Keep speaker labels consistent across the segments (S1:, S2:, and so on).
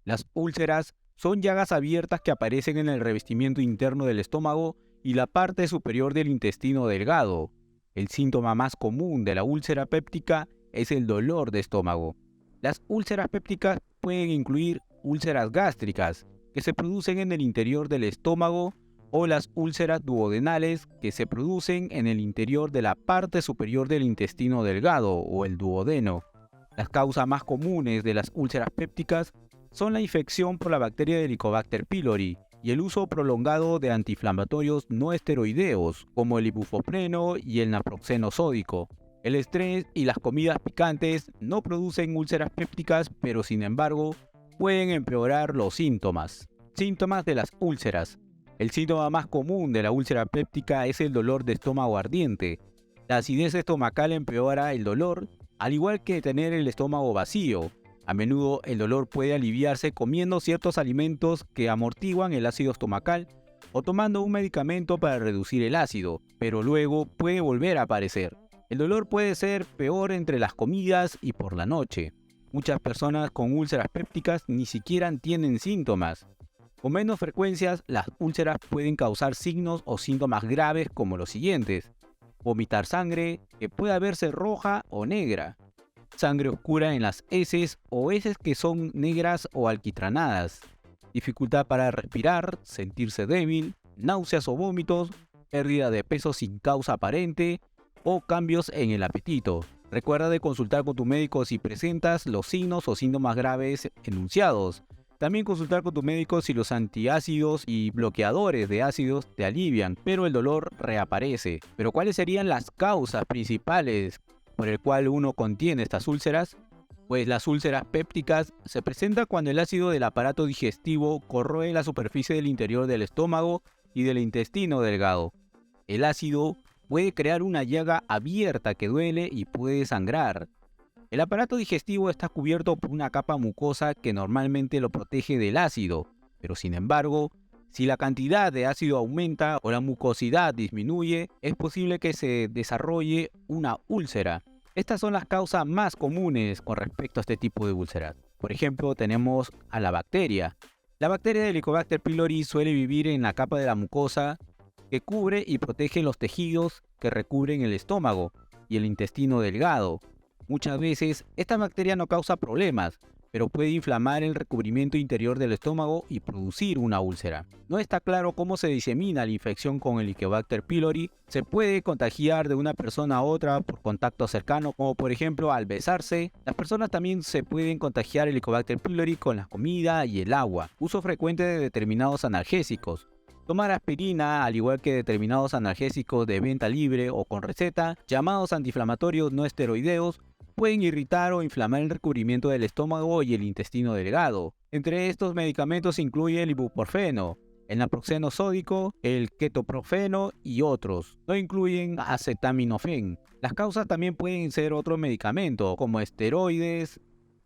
S1: Las úlceras son llagas abiertas que aparecen en el revestimiento interno del estómago y la parte superior del intestino delgado. El síntoma más común de la úlcera péptica es el dolor de estómago. Las úlceras pépticas pueden incluir úlceras gástricas, que se producen en el interior del estómago, o las úlceras duodenales, que se producen en el interior de la parte superior del intestino delgado o el duodeno. Las causas más comunes de las úlceras pépticas son la infección por la bacteria de Helicobacter pylori y el uso prolongado de antiinflamatorios no esteroideos como el ibuprofeno y el naproxeno sódico. El estrés y las comidas picantes no producen úlceras pépticas, pero sin embargo pueden empeorar los síntomas. Síntomas de las úlceras. El síntoma más común de la úlcera péptica es el dolor de estómago ardiente. La acidez estomacal empeora el dolor, al igual que tener el estómago vacío. A menudo el dolor puede aliviarse comiendo ciertos alimentos que amortiguan el ácido estomacal o tomando un medicamento para reducir el ácido, pero luego puede volver a aparecer. El dolor puede ser peor entre las comidas y por la noche. Muchas personas con úlceras pépticas ni siquiera tienen síntomas. Con menos frecuencias, las úlceras pueden causar signos o síntomas graves como los siguientes: vomitar sangre, que puede verse roja o negra; sangre oscura en las heces o heces que son negras o alquitranadas; dificultad para respirar, sentirse débil; náuseas o vómitos; pérdida de peso sin causa aparente; o cambios en el apetito. Recuerda de consultar con tu médico si presentas los signos o síntomas graves enunciados. También consultar con tu médico si los antiácidos y bloqueadores de ácidos te alivian, pero el dolor reaparece. Pero ¿cuáles serían las causas principales por el cual uno contiene estas úlceras? Pues las úlceras pépticas se presentan cuando el ácido del aparato digestivo corroe la superficie del interior del estómago y del intestino delgado. El ácido puede crear una llaga abierta que duele y puede sangrar. El aparato digestivo está cubierto por una capa mucosa que normalmente lo protege del ácido, pero sin embargo, si la cantidad de ácido aumenta o la mucosidad disminuye, es posible que se desarrolle una úlcera. Estas son las causas más comunes con respecto a este tipo de úlceras. Por ejemplo, tenemos a la bacteria. La bacteria de Helicobacter pylori suele vivir en la capa de la mucosa que cubre y protege los tejidos que recubren el estómago y el intestino delgado. Muchas veces, esta bacteria no causa problemas, pero puede inflamar el recubrimiento interior del estómago y producir una úlcera. No está claro cómo se disemina la infección con el Helicobacter pylori. Se puede contagiar de una persona a otra por contacto cercano, como por ejemplo al besarse. Las personas también se pueden contagiar el Helicobacter pylori con la comida y el agua. Uso frecuente de determinados analgésicos. Tomar aspirina, al igual que determinados analgésicos de venta libre o con receta, llamados antiinflamatorios no esteroideos, pueden irritar o inflamar el recubrimiento del estómago y el intestino delgado. Entre estos medicamentos se incluye el ibuprofeno, el naproxeno sódico, el ketoprofeno y otros. No incluyen acetaminofén. Las causas también pueden ser otros medicamentos como esteroides,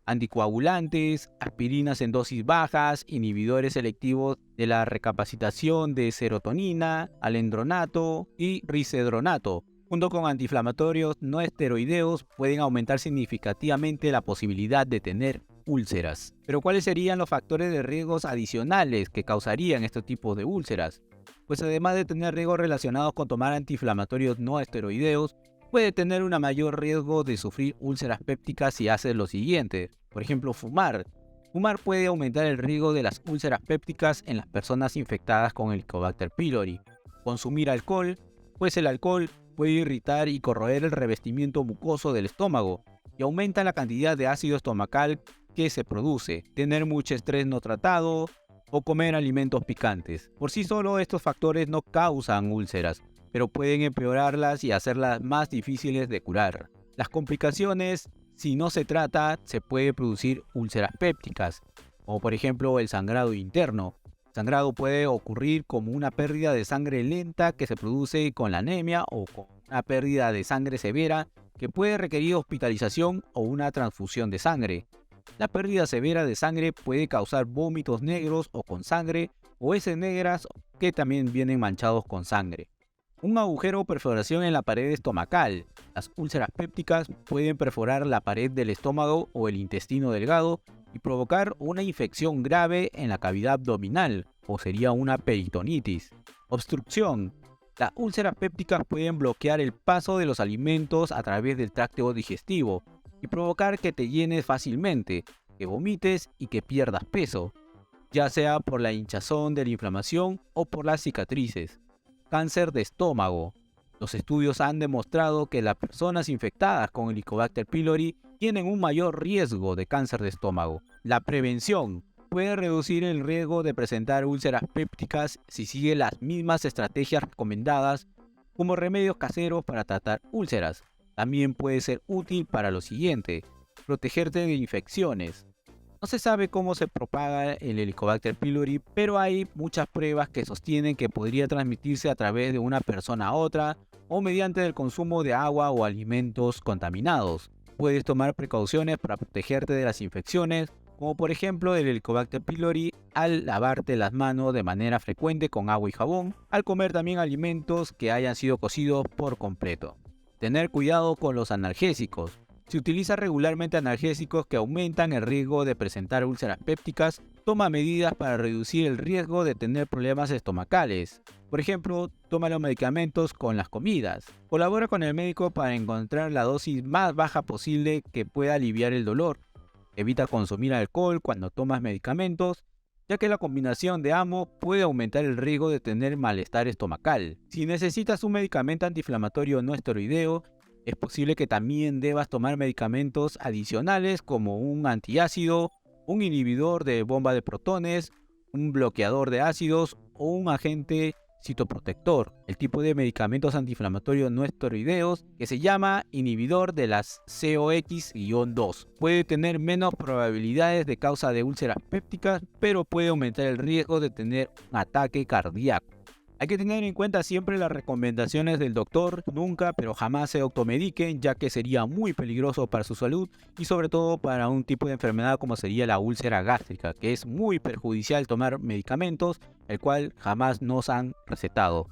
S1: anticoagulantes, aspirinas en dosis bajas, inhibidores selectivos de la recapacitación de serotonina, alendronato y risedronato. Junto con antiinflamatorios no esteroideos pueden aumentar significativamente la posibilidad de tener úlceras. Pero ¿cuáles serían los factores de riesgos adicionales que causarían este tipo de úlceras? Pues además de tener riesgos relacionados con tomar antiinflamatorios no esteroideos, puede tener un mayor riesgo de sufrir úlceras pépticas si hace lo siguiente. Por ejemplo, fumar. Fumar puede aumentar el riesgo de las úlceras pépticas en las personas infectadas con Helicobacter pylori. Consumir alcohol, pues el alcohol puede irritar y corroer el revestimiento mucoso del estómago y aumenta la cantidad de ácido estomacal que se produce. Tener mucho estrés no tratado o comer alimentos picantes. Por sí solo estos factores no causan úlceras, pero pueden empeorarlas y hacerlas más difíciles de curar. Las complicaciones, si no se trata, se puede producir úlceras pépticas, como por ejemplo el sangrado interno. El sangrado puede ocurrir como una pérdida de sangre lenta que se produce con la anemia o con una pérdida de sangre severa que puede requerir hospitalización o una transfusión de sangre. La pérdida severa de sangre puede causar vómitos negros o con sangre, o heces negras que también vienen manchados con sangre. Un agujero o perforación en la pared estomacal. Las úlceras pépticas pueden perforar la pared del estómago o el intestino delgado y provocar una infección grave en la cavidad abdominal, o sería una peritonitis. Obstrucción. Las úlceras pépticas pueden bloquear el paso de los alimentos a través del tracto digestivo y provocar que te llenes fácilmente, que vomites y que pierdas peso, ya sea por la hinchazón de la inflamación o por las cicatrices. Cáncer de estómago. Los estudios han demostrado que las personas infectadas con Helicobacter pylori tienen un mayor riesgo de cáncer de estómago. La prevención puede reducir el riesgo de presentar úlceras pépticas si sigue las mismas estrategias recomendadas como remedios caseros para tratar úlceras. También puede ser útil para lo siguiente: protegerte de infecciones. No se sabe cómo se propaga el Helicobacter pylori, pero hay muchas pruebas que sostienen que podría transmitirse a través de una persona a otra o mediante el consumo de agua o alimentos contaminados. Puedes tomar precauciones para protegerte de las infecciones, como por ejemplo del Helicobacter pylori, al lavarte las manos de manera frecuente con agua y jabón, al comer también alimentos que hayan sido cocidos por completo. Tener cuidado con los analgésicos. Si utilizas regularmente analgésicos que aumentan el riesgo de presentar úlceras pépticas, toma medidas para reducir el riesgo de tener problemas estomacales. Por ejemplo, toma los medicamentos con las comidas. Colabora con el médico para encontrar la dosis más baja posible que pueda aliviar el dolor. Evita consumir alcohol cuando tomas medicamentos, ya que la combinación de ambos puede aumentar el riesgo de tener malestar estomacal. Si necesitas un medicamento antiinflamatorio no esteroideo, es posible que también debas tomar medicamentos adicionales como un antiácido, un inhibidor de bomba de protones, un bloqueador de ácidos o un agente citoprotector. El tipo de medicamentos antiinflamatorios no esteroideos, que se llama inhibidor de las COX-2. Puede tener menos probabilidades de causa de úlceras pépticas, pero puede aumentar el riesgo de tener un ataque cardíaco. Hay que tener en cuenta siempre las recomendaciones del doctor, nunca pero jamás se automediquen, ya que sería muy peligroso para su salud y sobre todo para un tipo de enfermedad como sería la úlcera gástrica, que es muy perjudicial tomar medicamentos, el cual jamás nos han recetado.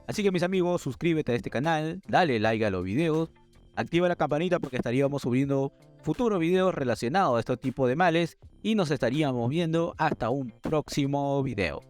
S1: Así que mis amigos, suscríbete a este canal, dale like a los videos, activa la campanita porque estaríamos subiendo futuros videos relacionados a este tipo de males y nos estaríamos viendo hasta un próximo video.